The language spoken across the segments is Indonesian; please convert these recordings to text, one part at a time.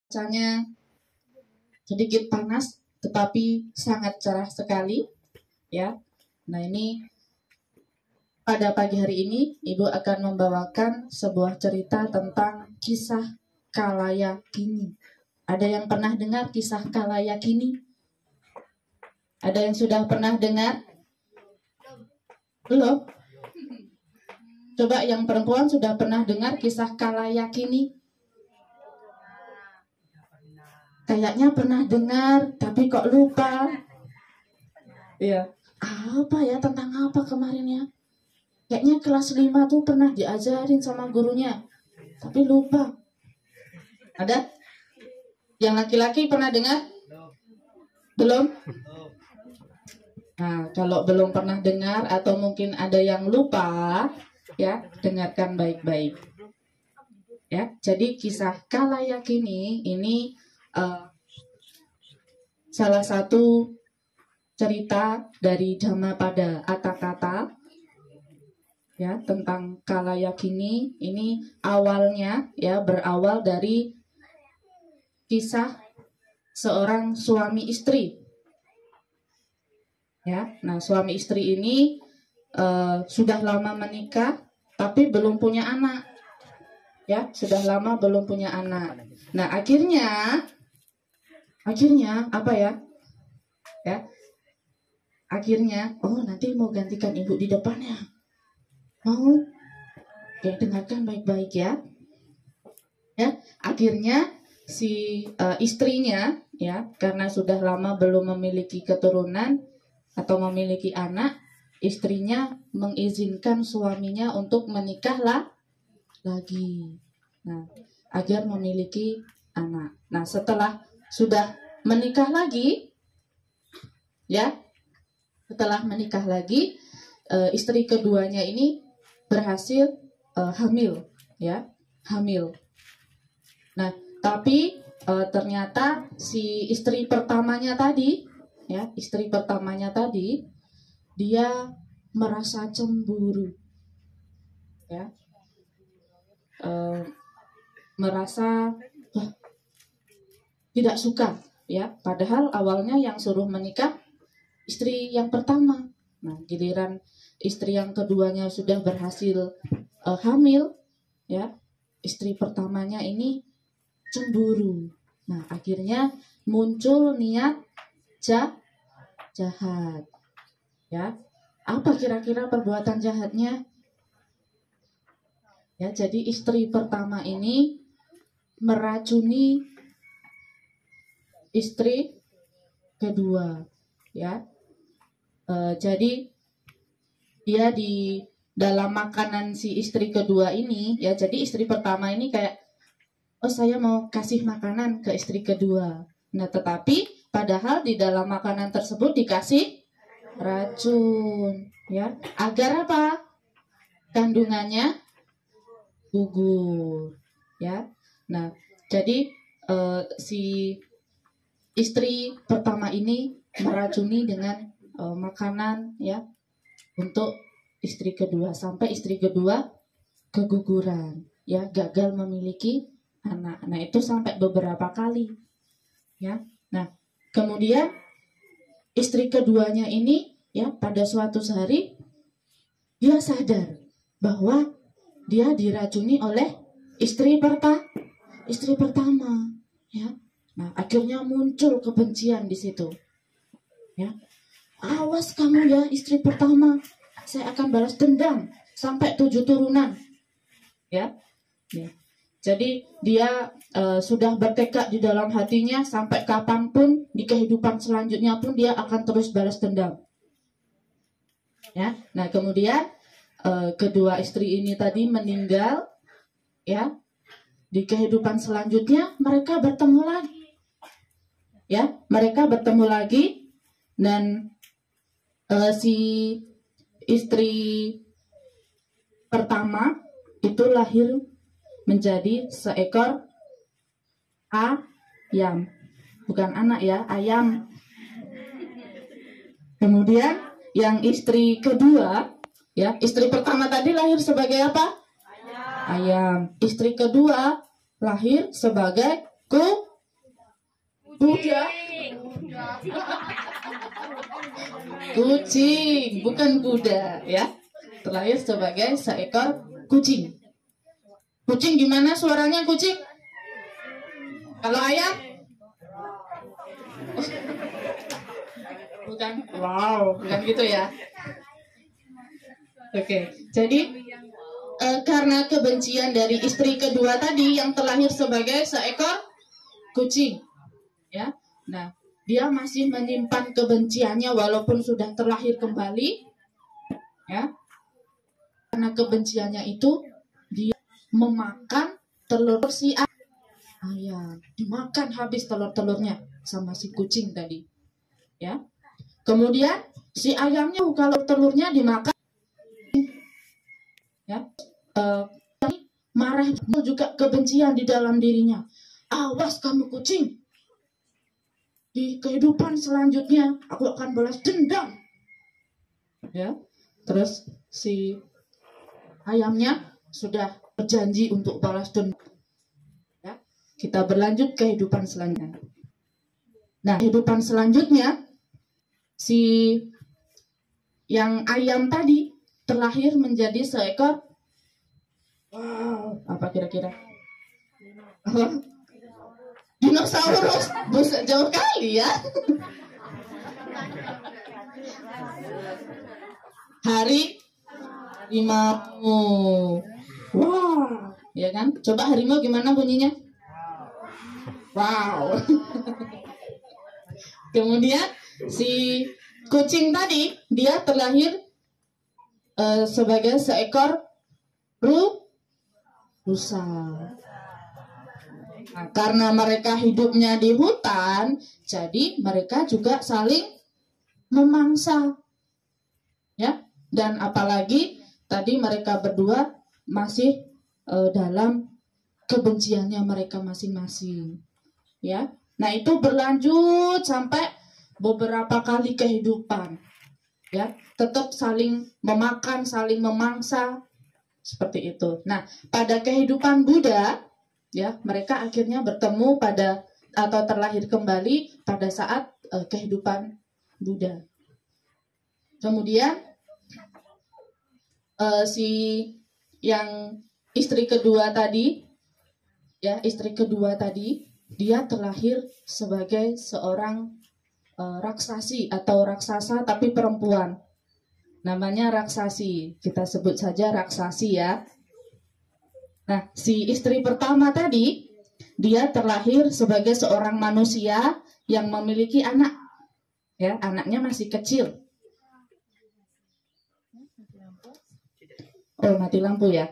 Cuacanya sedikit panas, tetapi sangat cerah sekali, ya. Nah, ini pada pagi hari ini Ibu akan membawakan sebuah cerita tentang kisah Kalayakini. Ada yang pernah dengar kisah Kalayakini? Ada yang sudah pernah dengar? Belum? Coba yang perempuan sudah pernah dengar kisah Kalayakini? Kayaknya pernah dengar, tapi kok lupa. Iya. Apa ya, tentang apa kemarin ya? Kayaknya kelas 5 tuh pernah diajarin sama gurunya, tapi lupa. Ada? Yang laki-laki pernah dengar? Belum? Nah, kalau belum pernah dengar atau mungkin ada yang lupa, ya, dengarkan baik-baik. Ya, jadi kisah Kalayakini ini salah satu cerita dari Dhammapada Atthakatha, ya, tentang Kalayakini. Ini awalnya, ya, berawal dari kisah seorang suami istri. Ya, nah suami istri ini sudah lama menikah, tapi belum punya anak. Ya, sudah lama belum punya anak. Nah, akhirnya apa ya? Ya, akhirnya, oh nanti mau gantikan ibu di depannya. Mau? Ya, dengarkan baik-baik ya. Ya, akhirnya si istrinya, ya, karena sudah lama belum memiliki keturunan atau memiliki anak, istrinya mengizinkan suaminya untuk menikahlah lagi. Nah, agar memiliki anak. Nah, setelah sudah menikah lagi, ya, setelah menikah lagi, istri keduanya ini berhasil hamil, ya, hamil. Nah, tapi ternyata si istri pertamanya tadi, ya, istri pertamanya tadi, dia merasa cemburu, ya, merasa tidak suka, ya, padahal awalnya yang suruh menikah istri yang pertama. Nah, giliran istri yang keduanya sudah berhasil hamil, ya, istri pertamanya ini cemburu. Nah, akhirnya muncul niat jahat. Ya, apa kira-kira perbuatan jahatnya? Ya, jadi istri pertama ini meracuni istri kedua, ya. Jadi dia di dalam makanan si istri kedua ini, ya, jadi istri pertama ini kayak, oh saya mau kasih makanan ke istri kedua. Nah, tetapi padahal di dalam makanan tersebut dikasih racun, ya, agar apa? Kandungannya gugur, ya. Nah, jadi si istri pertama ini meracuni dengan makanan, ya, untuk istri kedua, sampai istri kedua keguguran, ya, gagal memiliki anak. Nah, itu sampai beberapa kali, ya. Nah, kemudian istri keduanya ini, ya, pada suatu hari dia sadar bahwa dia diracuni oleh istri pertama, ya. Nah, akhirnya muncul kebencian di situ, ya. Awas kamu ya istri pertama, saya akan balas dendam sampai 7 turunan, ya. Ya. Jadi dia sudah bertekad di dalam hatinya sampai kapanpun di kehidupan selanjutnya pun dia akan terus balas dendam. Ya, nah kemudian kedua istri ini tadi meninggal, ya. Di kehidupan selanjutnya mereka bertemu lagi, ya. Mereka bertemu lagi dan si istri pertama itu lahir menjadi seekor ayam, bukan anak ya, ayam. Kemudian yang istri kedua, ya, istri pertama tadi lahir sebagai apa? Ayam. Istri kedua lahir sebagai Buddha. Kucing, bukan kuda ya. Terlahir sebagai seekor kucing. Kucing gimana suaranya kucing? Kalau ayam? Bukan. Wow, bukan gitu ya. Oke, jadi karena kebencian dari istri kedua tadi yang terlahir sebagai seekor kucing, ya. Nah, dia masih menyimpan kebenciannya walaupun sudah terlahir kembali, ya. Karena kebenciannya itu dia memakan telur si ayam, dimakan habis telur-telurnya sama si kucing tadi, ya. Kemudian si ayamnya kalau telurnya dimakan, ya, marah juga kebencian di dalam dirinya. Awas kamu kucing, di kehidupan selanjutnya aku akan balas dendam, ya. Terus si ayamnya sudah berjanji untuk balas dendam, ya. Kita berlanjut kehidupan selanjutnya. Nah, kehidupan selanjutnya si yang ayam tadi terlahir menjadi seekor, wow, apa kira-kira? Dinosaurus. Buset, jauh kali ya. Harimau. Wow, ya kan? Coba harimau gimana bunyinya? Wow. Kemudian si kucing tadi dia terlahir sebagai seekor rusa. Nah, karena mereka hidupnya di hutan, jadi mereka juga saling memangsa, ya. Dan apalagi tadi mereka berdua masih dalam kebenciannya mereka masing-masing, ya. Nah, itu berlanjut sampai beberapa kali kehidupan, ya. Tetap saling memakan, saling memangsa, seperti itu. Nah, pada kehidupan Buddha, ya, mereka akhirnya bertemu pada atau terlahir kembali pada saat kehidupan Buddha. Kemudian si yang istri kedua tadi, ya, istri kedua tadi dia terlahir sebagai seorang raksasi atau raksasa tapi perempuan. Namanya raksasi, kita sebut saja raksasi ya. Nah, si istri pertama tadi, dia terlahir sebagai seorang manusia yang memiliki anak. Ya, anaknya masih kecil. Oh, mati lampu ya.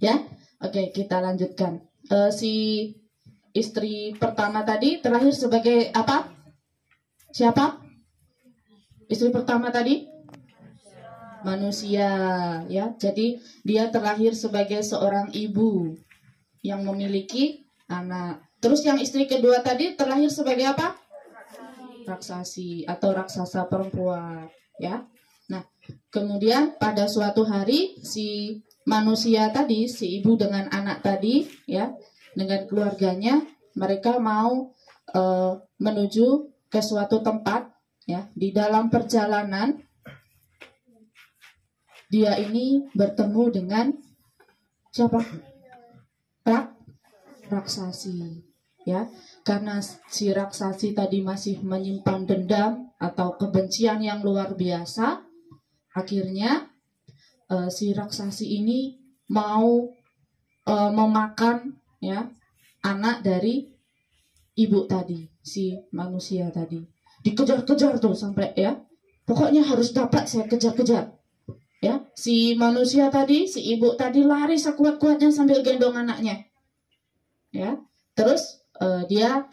Ya, oke, kita lanjutkan. Si istri pertama tadi terlahir sebagai apa? Siapa? Istri pertama tadi? Manusia, ya. Jadi dia terlahir sebagai seorang ibu yang memiliki anak. Terus yang istri kedua tadi terlahir sebagai apa? Raksasi atau raksasa perempuan, ya. Nah, kemudian pada suatu hari si manusia tadi, si ibu dengan anak tadi, ya, dengan keluarganya, mereka mau menuju ke suatu tempat, ya. Di dalam perjalanan dia ini bertemu dengan siapa? Raksasi, ya. Karena si raksasi tadi masih menyimpan dendam atau kebencian yang luar biasa, akhirnya si raksasi ini mau memakan, ya, anak dari ibu tadi, si manusia tadi. Dikejar-kejar tuh sampai, ya. Pokoknya harus dapat, saya kejar-kejar. Ya, si manusia tadi, si ibu tadi lari sekuat-kuatnya sambil gendong anaknya. Ya, terus dia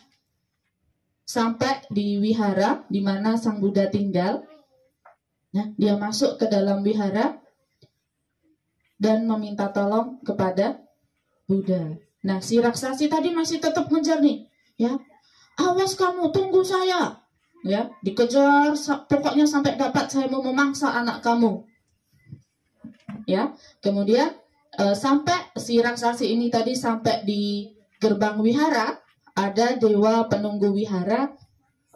sampai di wihara di mana Sang Buddha tinggal. Nah, dia masuk ke dalam wihara dan meminta tolong kepada Buddha. Nah, si raksasi tadi masih tetap ngejar nih, ya. Awas kamu, tunggu saya. Ya, dikejar pokoknya sampai dapat, saya mau memangsa anak kamu. Ya, kemudian sampai si raksasi ini tadi sampai di gerbang wihara ada dewa penunggu wihara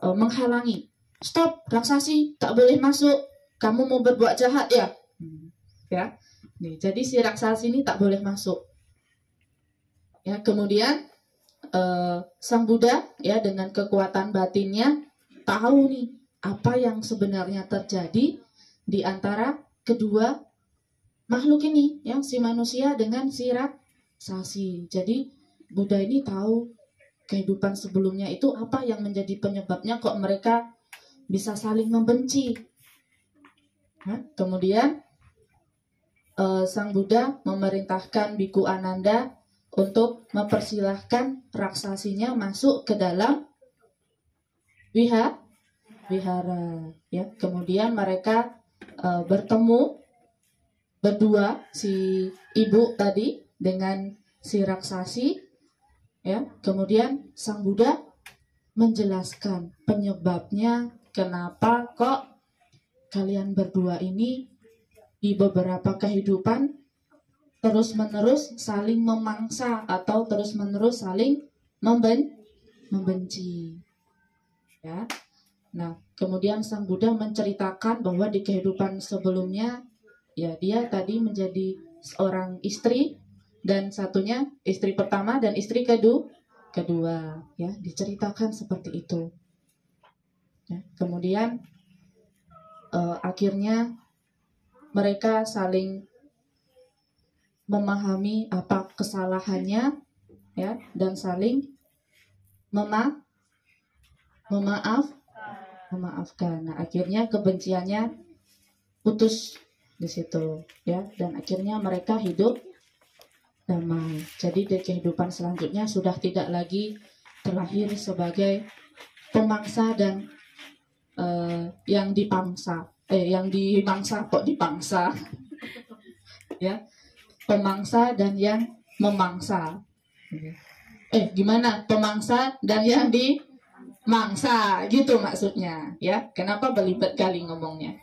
menghalangi. Stop, raksasi, tak boleh masuk. Kamu mau berbuat jahat ya? Ya. Nih, jadi si raksasi ini tak boleh masuk. Ya, kemudian Sang Buddha ya dengan kekuatan batinnya tahu nih apa yang sebenarnya terjadi di antara kedua makhluk ini, yang si manusia dengan si raksasi. Jadi Buddha ini tahu kehidupan sebelumnya itu apa yang menjadi penyebabnya kok mereka bisa saling membenci. Nah, kemudian Sang Buddha memerintahkan Biku Ananda untuk mempersilahkan raksasinya masuk ke dalam wihara. Ya, kemudian mereka bertemu berdua, si ibu tadi dengan si raksasi. Ya, kemudian Sang Buddha menjelaskan penyebabnya kenapa kok kalian berdua ini di beberapa kehidupan terus-menerus saling memangsa atau terus-menerus saling membenci. Ya. Nah, kemudian Sang Buddha menceritakan bahwa di kehidupan sebelumnya ya dia tadi menjadi seorang istri, dan satunya istri pertama dan istri kedua, ya diceritakan seperti itu. Ya, kemudian akhirnya mereka saling memahami apa kesalahannya, ya, dan saling memaafkan. Nah, akhirnya kebenciannya putus di situ, ya, dan akhirnya mereka hidup damai. Jadi di kehidupan selanjutnya sudah tidak lagi terlahir sebagai pemangsa dan yang dimangsa ya, pemangsa dan yang memangsa. Gimana? Pemangsa dan yang dimangsa, gitu maksudnya, ya. Kenapa belibet kali ngomongnya?